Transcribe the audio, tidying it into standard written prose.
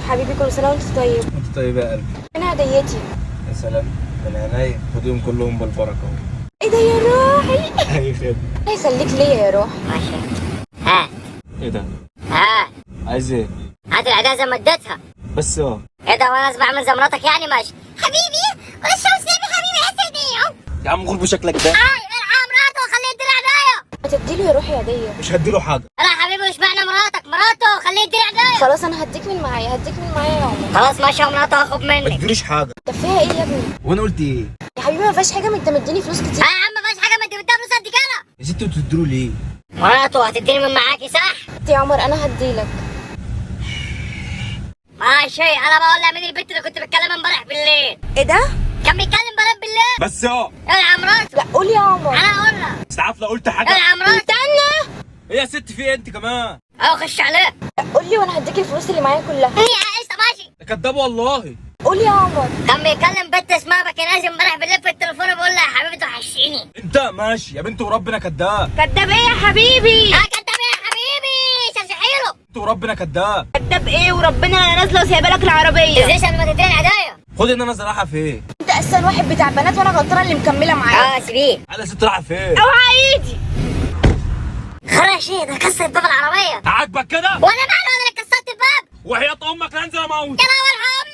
حبيبي، كل سنه وانت طيب. انت طيبه يا قلبي. انا هديتي. يا سلام، من عينيا، خديهم كلهم بالبركه اهو. ايه ده يا روحي؟ اي خدمه. الله يخليك ليا يا روح. ماشي. ها ايه ده؟ ها عايز ايه؟ هات العيدية زي ما اديتها. بس ايه ده وانا لازم اعمل زي مراتك يعني؟ ماشي حبيبي، ولا الشمس سيبي حبيبي هسه يا عم غور بشكلك ده. ارعى مراته وخليه يدير عيدية. ما تديله يا روحي هديه. مش هديله حاجه. لا حبيبي، مش معنى مراته خليه يدير عيدية. خلاص انا هديك من معايا، هديك من معايا يا عمر. خلاص ماشي يا مراته، هاخد ما منك. تديليش حاجه. طب فيها ايه يا ابني؟ وانا قلت ايه؟ يا حبيبي ما فيهاش حاجه، ما انت مديني فلوس كتير. يا عم ما فيهاش حاجة، ما انت بدها فلوس قد كده. يا ست انتوا تديله ليه؟ مراته هتديني من معاكي صح؟ يا عمر انا هديلك. ماشي. انا بقول لها مين البنت اللي كنت بتكلم امبارح بالليل؟ ايه ده؟ كان بيتكلم امبارح بالليل. بس اه العى مراته. لا قول يا عمر. انا اقول لها. استعاف لو قلت حاجه. العى مراته. استنى. ايه يا ست في ايه انت كمان؟ اهو خش عليه. لا قول لي وانا هديك الفلوس اللي معايا كلها. يا قشطه ماشي. كداب والله. قول يا عمر. كان بيكلم بنت اسمها باكيناز امبارح بالليل في التليفون، بقول لها يا حبيبي توحشيني. انت ماشي يا بنت وربنا كداب. كداب ايه يا حبيبي؟ كداب يا حبيبي، شرشحيله. انت وربنا كداب. كداب ايه وربنا؟ انا نازله وسايبه لك العربيه. ازاي عشان ما تديني العدايه؟ خد ان انا رايحه فين؟ انت اساسا واحد بتاع بنات وانا غلطانه اللي مكمله معاك. سيبيه. انا ست رايحه فين؟ اوعى ايدي. خلاص ايه ده؟ كسر باب العربيه. عاجبك كده؟ وانا مالي، انا اللي كسرت الباب. وحياة امك هنزل اموت. يا لهوي ارحمني.